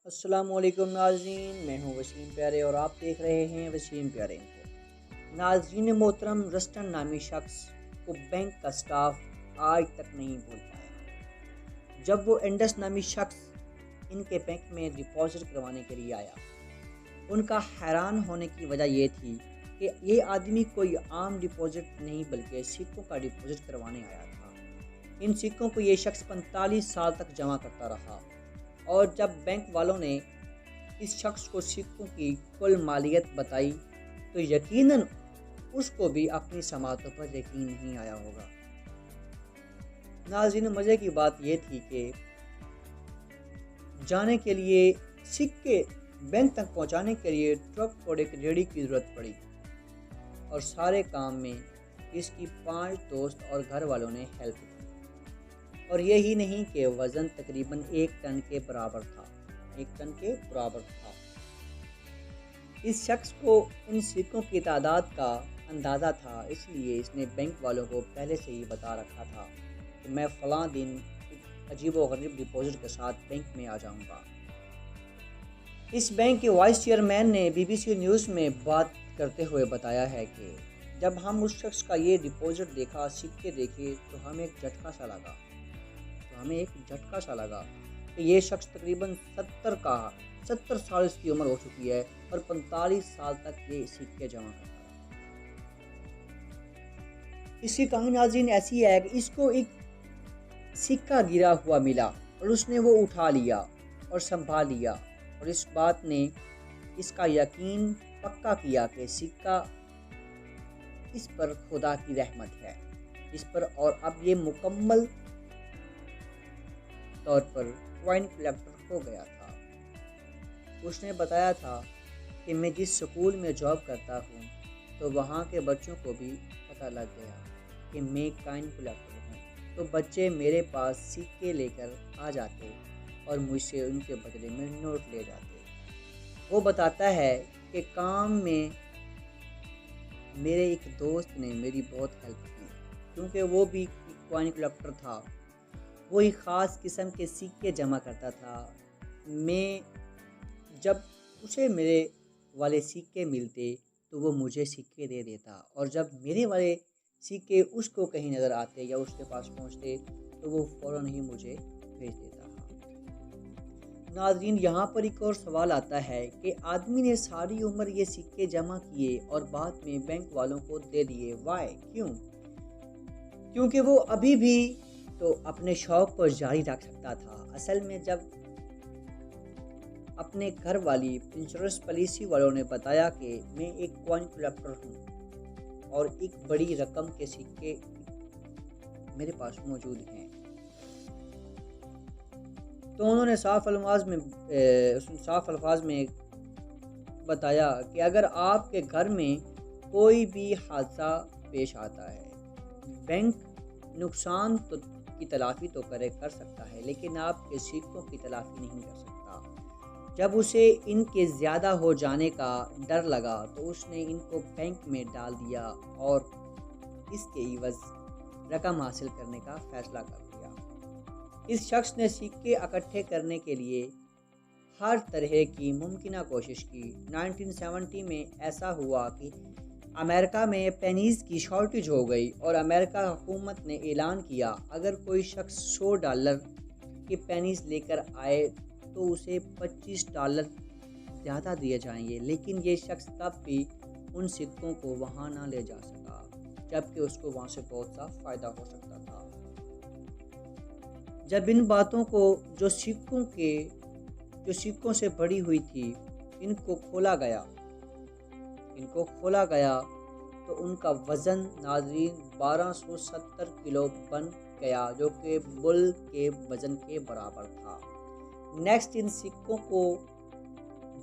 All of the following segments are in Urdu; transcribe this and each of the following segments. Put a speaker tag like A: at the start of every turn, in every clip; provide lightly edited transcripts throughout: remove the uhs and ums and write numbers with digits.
A: السلام علیکم ناظرین، میں ہوں وسیم پیارے اور آپ دیکھ رہے ہیں وسیم پیارے کو۔ ناظرین محترم، رسٹن نامی شخص کو بینک کا سٹاف آج تک نہیں بھول پایا۔ جب وہ انڈس نامی شخص ان کے بینک میں ڈپازٹ کروانے کے لیے آیا، ان کا حیران ہونے کی وجہ یہ تھی کہ یہ آدمی کوئی عام ڈپازٹ نہیں بلکہ سکوں کا ڈپازٹ کروانے آیا تھا۔ ان سکوں کو یہ شخص 45 سال تک جمع کرتا رہا، اور جب بینک والوں نے اس شخص کو سکوں کی کل مالیت بتائی تو یقیناً اس کو بھی اپنی سماعتوں پر یقین نہیں آیا ہوگا۔ ناظرین، مزے کی بات یہ تھی کہ جانے کے لیے سکے بینک تک پہنچانے کے لیے ٹرک اور ایک ریڑھی کی ضرورت پڑی، اور سارے کام میں اس کی 5 دوست اور گھر والوں نے ہیلپ کی۔ اور یہی نہیں کہ وزن تقریباً 1 ٹن کے برابر تھا۔ اس شخص کو ان سکوں کی تعداد کا اندازہ تھا، اس لیے اس نے بینک والوں کو پہلے سے ہی بتا رکھا تھا کہ میں فلاں دن ایک عجیب و غریب ڈپازٹ کے ساتھ بینک میں آ جاؤں گا۔ اس بینک کے وائس چیئرمین نے BBC نیوز میں بات کرتے ہوئے بتایا ہے کہ جب ہم اس شخص کا یہ ڈپازٹ دیکھا، سکے دیکھے، تو ہمیں ایک جھٹکا سا لگا کہ یہ شخص تقریباً 70 سال اس کی عمر ہو چکی ہے اور 45 سال تک یہ سکے جمع کرتا رہا۔ اس کی کہانی ناظرین ایسی ہے کہ اس کو ایک سکہ گرا ہوا ملا اور اس نے وہ اٹھا لیا اور سنبھال لیا، اور اس بات نے اس کا یقین پکا کیا کہ سکہ اس پر خدا کی رحمت ہے اس پر، اور اب یہ مکمل طور پر کوائن کلیکٹر ہو گیا تھا۔ اس نے بتایا تھا کہ میں جس سکول میں جاب کرتا ہوں تو وہاں کے بچوں کو بھی پتہ لگ گیا کہ میں کوائن کلیکٹر ہوں، تو بچے میرے پاس سکے لے کر آ جاتے اور مجھ سے ان کے بدلے میں نوٹ لے جاتے۔ وہ بتاتا ہے کہ کام میں میرے ایک دوست نے میری بہت ہیلپ کی، کیونکہ وہ بھی کوائن کلیکٹر تھا۔ وہ ایک خاص قسم کے سکے جمع کرتا تھا۔ میں جب اسے میرے والے سکے ملتے تو وہ مجھے سکے دے دیتا، اور جب میرے والے سکے اس کو کہیں نظر آتے یا اس کے پاس پہنچتے تو وہ فوراً ہی مجھے بھیج دیتا تھا۔ ناظرین، یہاں پر ایک اور سوال آتا ہے کہ آدمی نے ساری عمر یہ سکے جمع کیے اور بعد میں بینک والوں کو دے دیے، وائی؟ کیونکہ وہ ابھی بھی تو اپنے شوق کو جاری رکھ سکتا تھا۔ اصل میں جب اپنے گھر والی انشورنس پالیسی والوں نے بتایا کہ میں ایک کوائن کلیکٹر ہوں اور ایک بڑی رقم کے سکے میرے پاس موجود ہیں، تو انہوں نے صاف الفاظ میں بتایا کہ اگر آپ کے گھر میں کوئی بھی حادثہ پیش آتا ہے، بینک نقصان کی تلافی تو کر سکتا ہے، لیکن آپ کے سکوں کی تلافی نہیں کر سکتا۔ جب اسے ان کے زیادہ ہو جانے کا ڈر لگا تو اس نے ان کو بینک میں ڈال دیا اور اس کے عوض رقم حاصل کرنے کا فیصلہ کر لیا۔ اس شخص نے سکے اکٹھے کرنے کے لیے ہر طرح کی ممکنہ کوشش کی۔ 1970 میں ایسا ہوا کہ امریکہ میں پینیز کی شارٹیج ہو گئی، اور امریکہ حکومت نے اعلان کیا اگر کوئی شخص $100 کے پینیز لے کر آئے تو اسے $25 زیادہ دیے جائیں گے، لیکن یہ شخص تب بھی ان سکوں کو وہاں نہ لے جا سکا، جبکہ اس کو وہاں سے بہت سا فائدہ ہو سکتا تھا۔ جب ان باتوں کو جو سکوں سے بڑی ہوئی تھی ان کو کھولا گیا تو ان کا وزن ناظرین 1270 کلو بن گیا، جو کہ بل کے وزن کے برابر تھا۔ نیکسٹ ان سکوں کو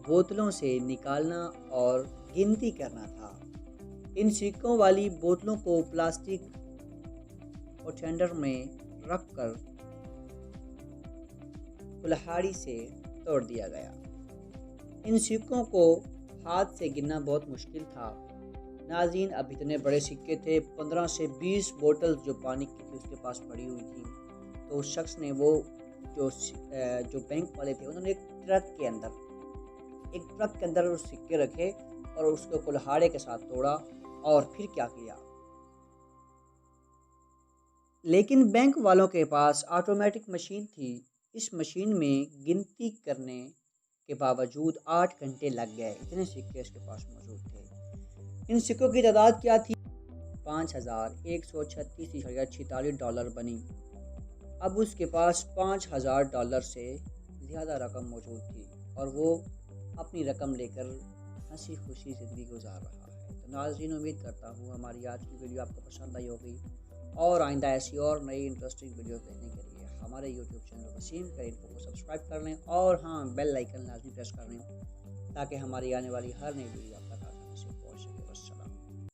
A: بوتلوں سے نکالنا اور گنتی کرنا تھا۔ ان سکوں والی بوتلوں کو پلاسٹک کنٹینر میں رکھ کر کلہاڑی سے توڑ دیا گیا۔ ان سکوں کو ہاتھ سے گننا بہت مشکل تھا۔ ناظرین، اب اتنے بڑے سکے تھے، 15 سے 20 بوٹل جو پانی کی تھی اس کے پاس پڑی ہوئی تھی، تو اس شخص نے جو بینک والے تھے انہوں نے ایک ٹرک کے اندر وہ سکے رکھے اور اس کو کلہاڑے کے ساتھ توڑا، اور پھر کیا کیا؟ لیکن بینک والوں کے پاس آٹومیٹک مشین تھی۔ اس مشین میں گنتی کرنے کے باوجود 8 گھنٹے لگ گئے، اتنے سکے اس کے پاس موجود تھے۔ ان سکوں کی تعداد کیا تھی؟ 5136.46 بنی۔ اب اس کے پاس $5000 سے زیادہ رقم موجود تھی، اور وہ اپنی رقم لے کر ہنسی خوشی زندگی گزار رہا ہے۔ تو ناظرین، امید کرتا ہوں ہماری آج کی ویڈیو آپ کو پسند آئی ہوگی، اور آئندہ ایسی اور نئی انٹرسٹنگ ویڈیوز دیکھنے کے لیے ہمارے یوٹیوب چینل وسیم کا انفو کو سبسکرائب کر لیں، اور ہاں، بیل آئیکن لازمی پریس کر لیں تاکہ ہماری آنے والی ہر نئی ویڈیو